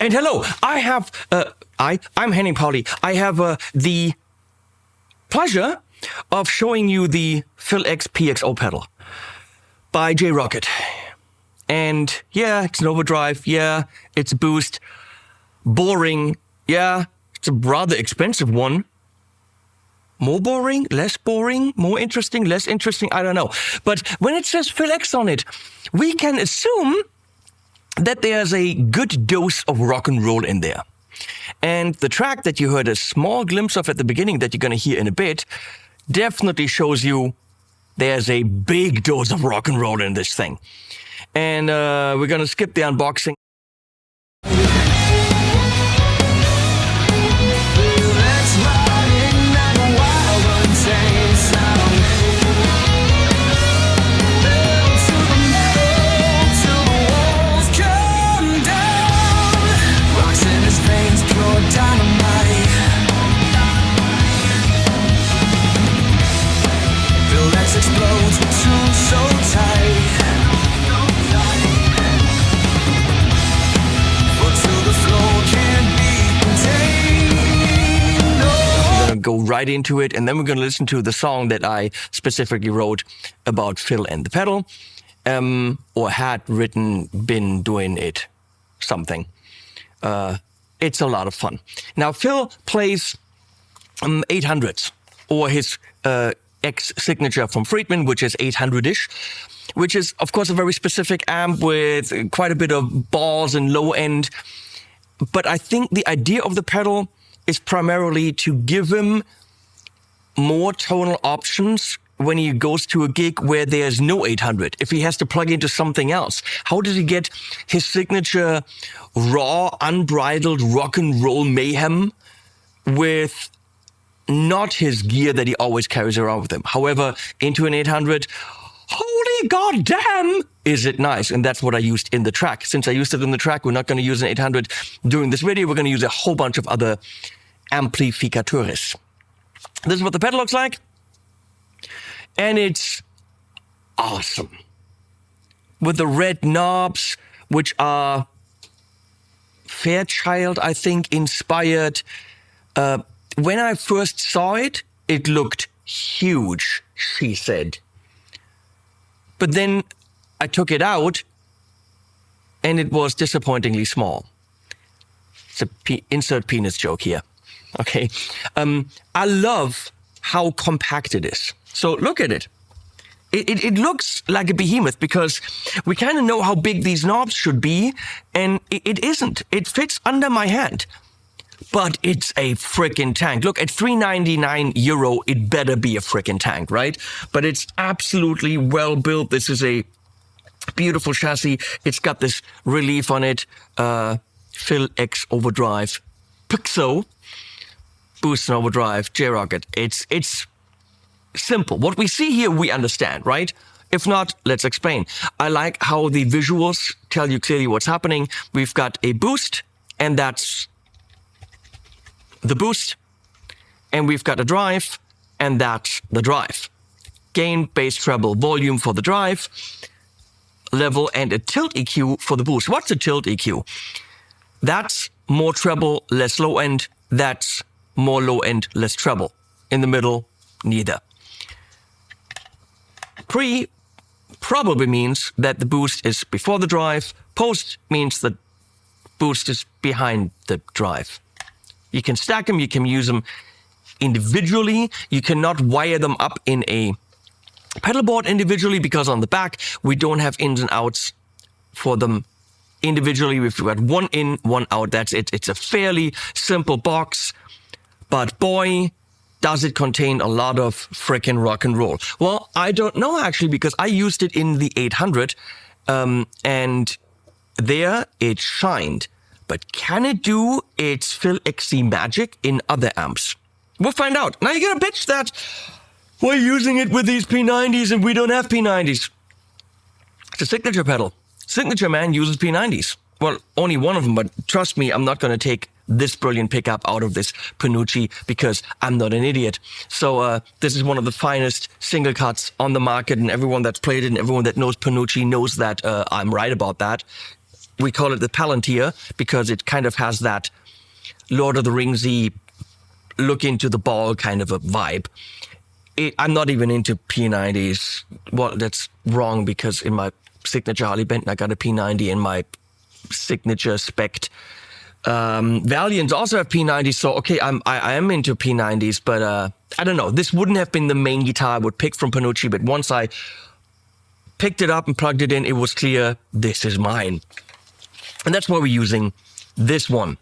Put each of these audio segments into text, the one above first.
And hello, I'm Henning Pauli. I have the pleasure of showing you the Phil X PXO pedal by Rockett. And yeah, it's an overdrive. Yeah, it's a boost. Boring. Yeah, it's a rather expensive one. More boring, less boring, more interesting, less interesting, I don't know. But when it says Phil X on it, we can assume that there's a good dose of rock and roll in there. And the track that you heard a small glimpse of at the beginning that you're going to hear in a bit definitely shows you there's a big dose of rock and roll in this thing. And we're going to skip the unboxing. Go right into it, and then we're going to listen to the song that I specifically wrote about Phil and the pedal, or had written, been doing it, something. It's a lot of fun. Now, Phil plays 800s, or his X signature from Friedman, which is 800-ish, which is, of course, a very specific amp with quite a bit of balls and low end. But I think the idea of the pedal is primarily to give him more tonal options when he goes to a gig where there's no 800. If he has to plug into something else, how does he get his signature raw, unbridled rock and roll mayhem with not his gear that he always carries around with him? However, into an 800, holy goddamn, is it nice? And that's what I used in the track. Since I used it in the track, we're not going to use an 800 during this video. We're going to use a whole bunch of other amplificatores. This is what the pedal looks like. And it's awesome. With the red knobs, which are Fairchild, I think, inspired. When I first saw it, it looked huge, she said. But then I took it out, and it was disappointingly small. It's a insert penis joke here. Okay. I love how compact it is. So look at it. It looks like a behemoth because we kind of know how big these knobs should be, and it isn't. It fits under my hand. But it's a frickin' tank. Look, at €399, it better be a frickin' tank, right? But it's absolutely well built. This is a beautiful chassis. It's got this relief on it. Phil X overdrive. PXO. Boost and overdrive. Rockett. It's simple. What we see here, we understand, right? If not, let's explain. I like how the visuals tell you clearly what's happening. We've got a boost, and that's the boost, and we've got a drive, and that's the drive. Gain, bass, treble, volume for the drive, level, and a tilt EQ for the boost. What's a tilt EQ? That's more treble, less low end. That's more low end, less treble. In the middle, neither. Pre probably means that the boost is before the drive. Post means the boost is behind the drive. You can stack them, you can use them individually. You cannot wire them up in a pedal board individually because on the back, we don't have ins and outs for them individually. We've got one in, one out, that's it. It's a fairly simple box, but boy, does it contain a lot of frickin' rock and roll. Well, I don't know actually because I used it in the 800 and there it shined. But can it do its Phil XC magic in other amps? We'll find out. Now you get a bitch that we're using it with these P90s and we don't have P90s. It's a signature pedal. Signature man uses P90s. Well, only one of them, but trust me, I'm not going to take this brilliant pickup out of this Panucci because I'm not an idiot. So this is one of the finest single cuts on the market, and everyone that's played it and everyone that knows Panucci knows that I'm right about that. We call it the Palantir because it kind of has that Lord of the Ringsy look into the ball kind of a vibe. I'm not even into P90s. Well, that's wrong because in my signature Harley Benton, I got a P90 in my signature spec. Valiants also have P90s, so okay, I am into P90s, but I don't know. This wouldn't have been the main guitar I would pick from Panucci, but once I picked it up and plugged it in, it was clear this is mine. And that's why we're using this one.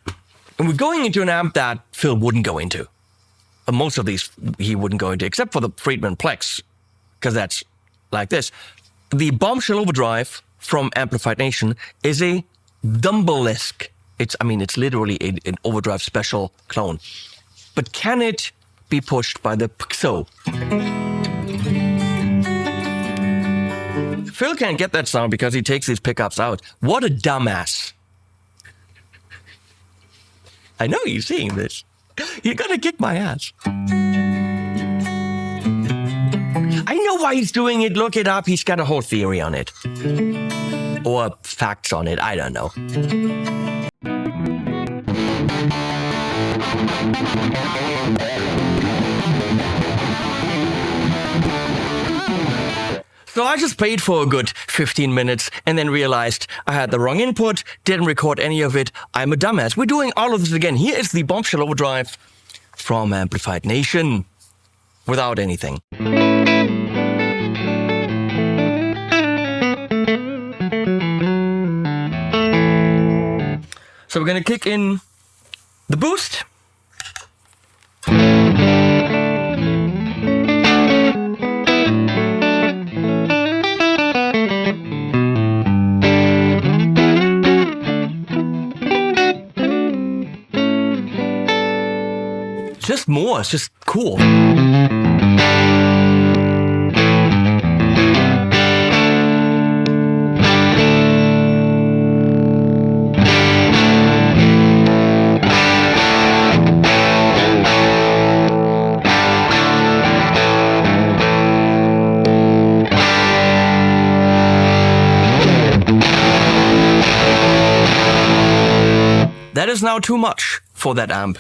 And we're going into an amp that Phil wouldn't go into. Most of these he wouldn't go into, except for the Friedman Plex, because that's like this. The Bombshell Overdrive from Amplified Nation is a Dumble-esque. It's literally an overdrive special clone. But can it be pushed by the PXO? Phil can't get that sound because he takes these pickups out. What a dumbass. I know you're seeing this. You're gonna kick my ass. I know why he's doing it. Look it up. He's got a whole theory on it. Or facts on it. I don't know. So I just played for a good 15 minutes and then realized I had the wrong input, didn't record any of it. I'm a dumbass. We're doing all of this again. Here is the Bombshell Overdrive from Amplified Nation without anything. So we're going to kick in the boost. Just more, it's just cool. That is now too much for that amp.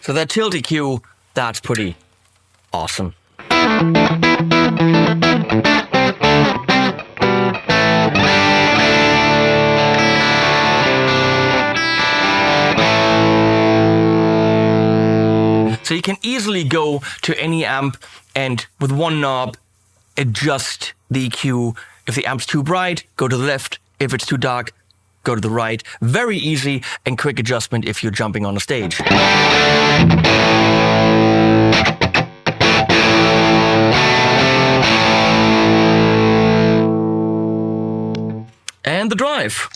So that tilt EQ, that's pretty awesome. So you can easily go to any amp and with one knob adjust the EQ. If the amp's too bright, go to the left. If it's too dark, go to the right. Very easy and quick adjustment if you're jumping on a stage. And the drive.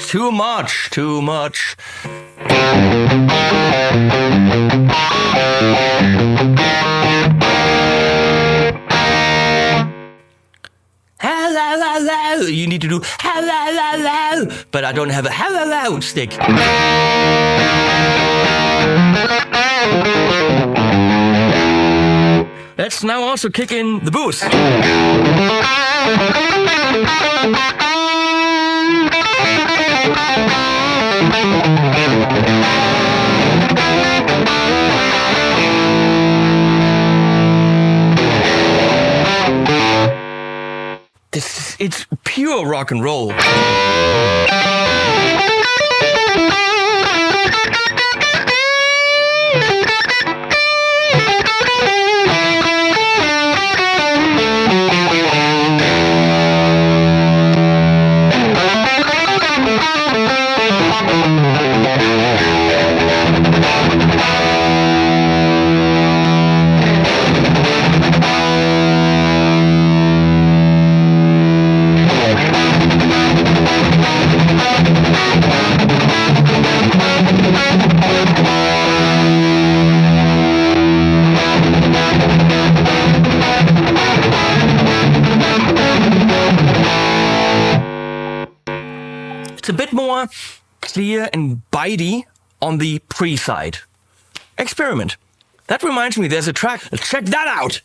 too much, too much. Hello. You need to do hello, but I don't have a hello stick. Let's now also kick in the boost. It's pure rock and roll. It's a bit more clear and bitey on the pre-side. Experiment. That reminds me, there's a track. Let's check that out.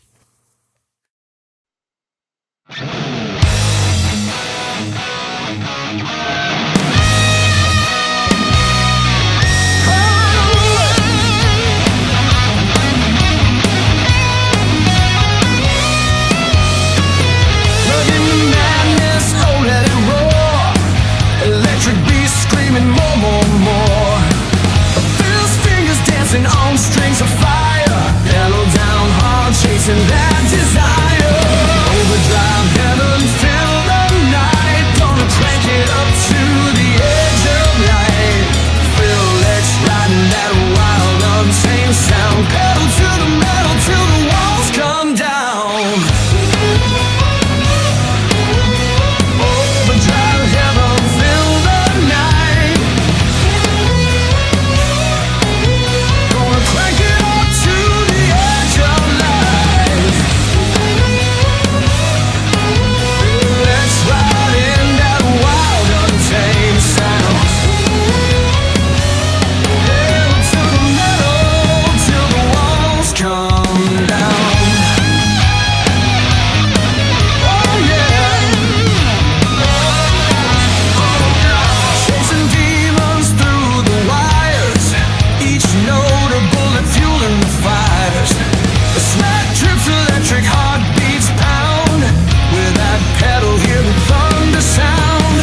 On strings of fire, pedal down hard, chasing that desire. Overdrive heaven, fill the night, gonna crank it up to the edge of light. Feel Lex riding that wild, untamed sound. Pedal to the metal till the walls come down. Overdrive heaven, fill the night. Crank it up to the edge of life. Let's ride in that wild, untamed sound. Pedal to the metal till the walls come down. Oh yeah. Chasing demons through the wires. Each note a bullet fueling the fires. The smack trips, electric heartbeats pound. With that pedal, hear the thunder sound.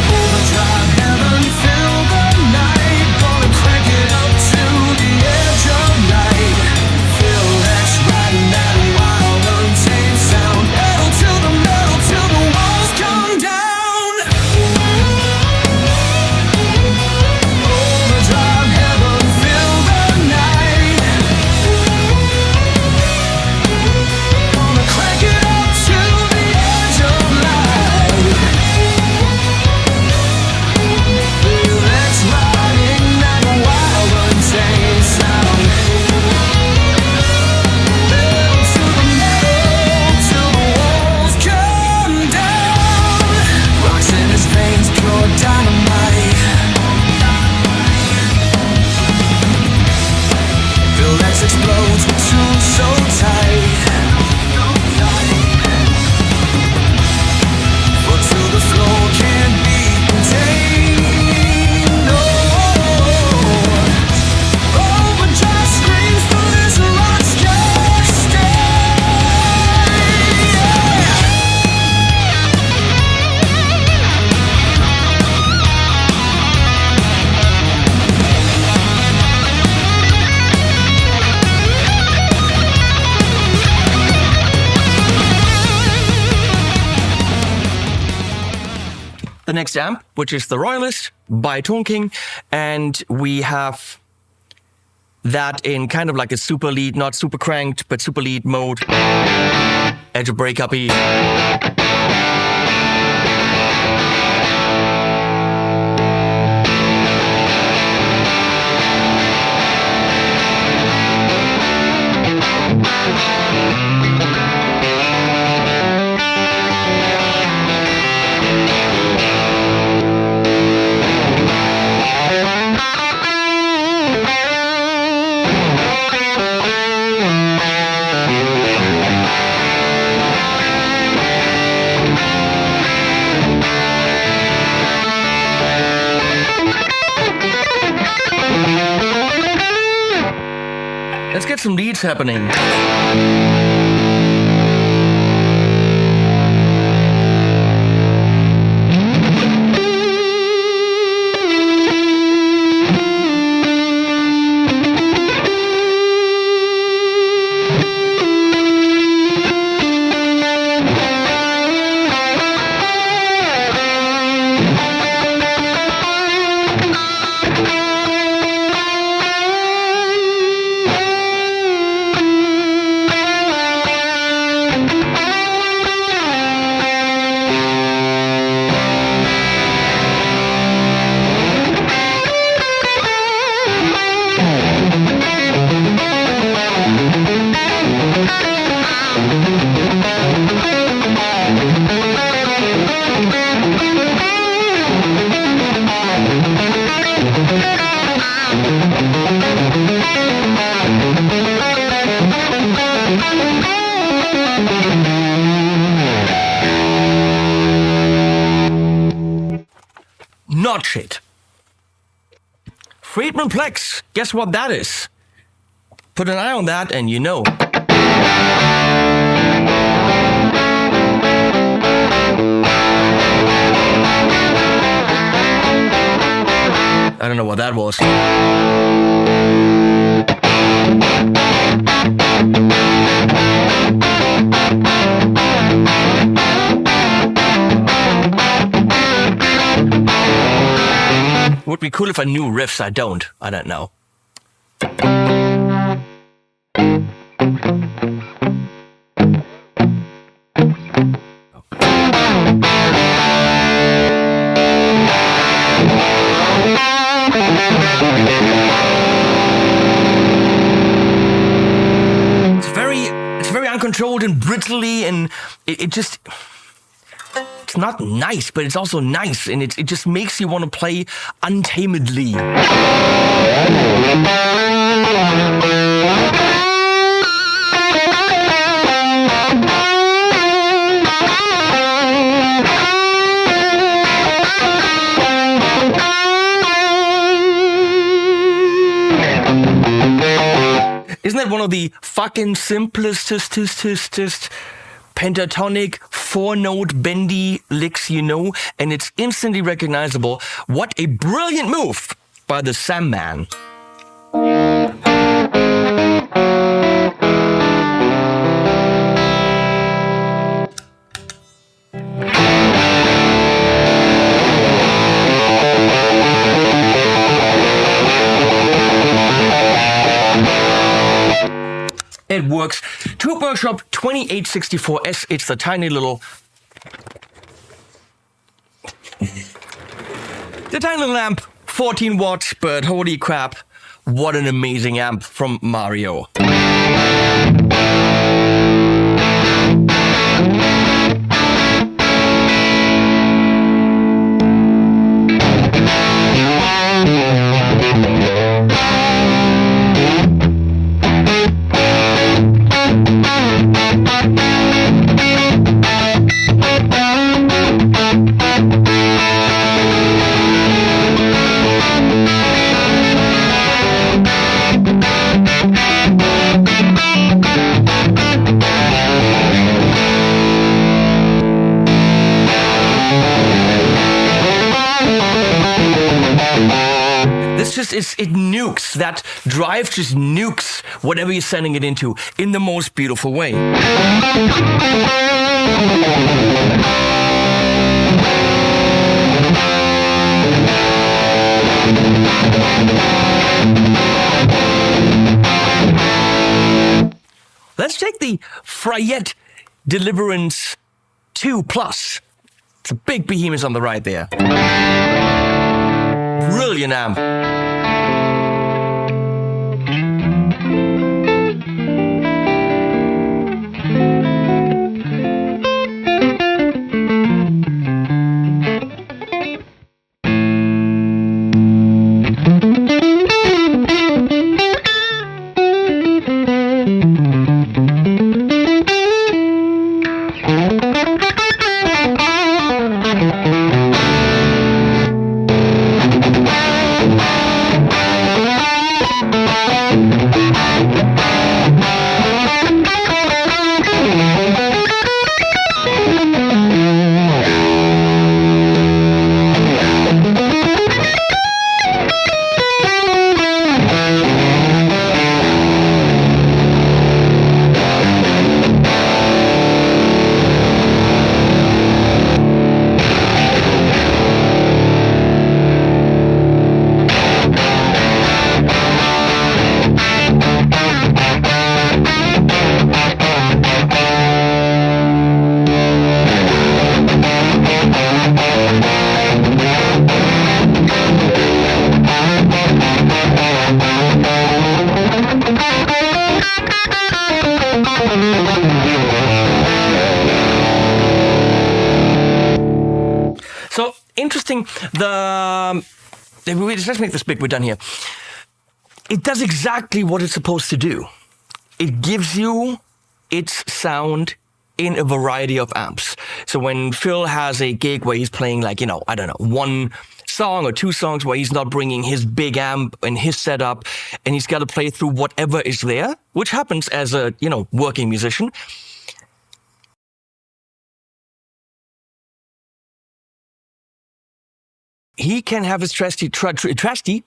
Overdrive heaven, fill the night. Gonna crank it up to the edge of night. Feel Lex riding that wild, untamed sound. Pedal to the metal till the walls come down. Overdrive heaven, fill the night. Gonna crank it up to the edge of light. Let's ride in that wild, untamed sound. Pedal to the metal till the walls come down. Rocks in his veins, pure dynamite. Feel Lex explodes with tunes so tight. Foot to the floor, can't be contained. No. Overdrive screams for this rock star stay. The next amp, which is the Royalist by Tone King, and we have that in kind of like a super lead, not super cranked, but super lead mode. Edge of breakup-y. get some leads happening. Not shit. Friedman Plex, guess what that is? Put an eye on that and you know. I don't know what that was. Would be cool if I knew riffs. I don't know. It's very uncontrolled and brittly, and it just... It's not nice, but it's also nice, and it just makes you want to play untamedly. Isn't that one of the fucking simplest pentatonic, four-note bendy licks you know, and it's instantly recognizable. What a brilliant move by the Sam Man. It works. Tube Workshop 2864S. It's the tiny little... The tiny little amp, 14 watts, but holy crap, what an amazing amp from Mario. It nukes. That drive just nukes whatever you're sending it into in the most beautiful way. Let's take the Frayette Deliverance 2 Plus. It's a big behemoth on the right there. Brilliant amp. So interesting. Let's make this big. We're done here. It does exactly what it's supposed to do. It gives you its sound in a variety of amps. So when Phil has a gig where he's playing like, I don't know, one song or two songs where he's not bringing his big amp and his setup, and he's got to play through whatever is there, which happens as a, working musician. He can have his trusty sidekick,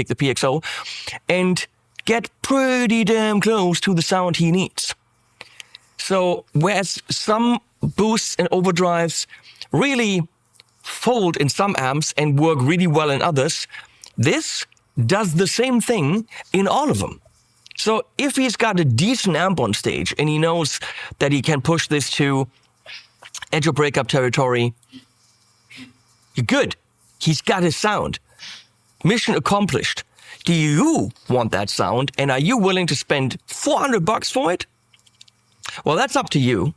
the PXO, and get pretty damn close to the sound he needs. So whereas some boosts and overdrives really fold in some amps and work really well in others, this does the same thing in all of them. So if he's got a decent amp on stage and he knows that he can push this to edge or breakup territory, you're good. He's got his sound. Mission accomplished. Do you want that sound, and are you willing to spend $400 for it? Well, that's up to you.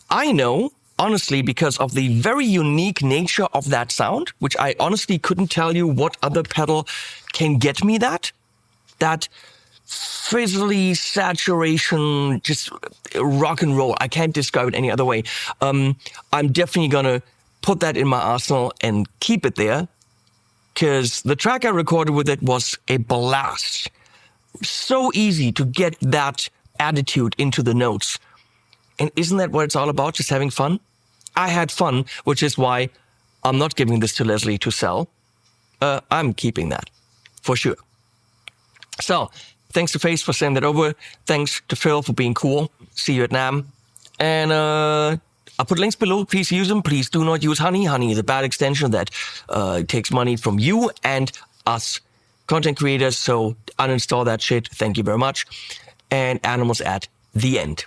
I know, honestly, because of the very unique nature of that sound, which I honestly couldn't tell you what other pedal can get me that fizzly saturation, just rock and roll. I can't describe it any other way. I'm definitely gonna put that in my arsenal and keep it there, because the track I recorded with it was a blast. So easy to get that attitude into the notes. And isn't that what it's all about, just having fun? I had fun, which is why I'm not giving this to Leslie to sell. I'm keeping that, for sure. So, thanks to Face for sending that over. Thanks to Phil for being cool. See you at NAMM. And I'll put links below. Please use them. Please do not use Honey. Honey is a bad extension that takes money from you and us content creators. So uninstall that shit. Thank you very much. And Animals at the end.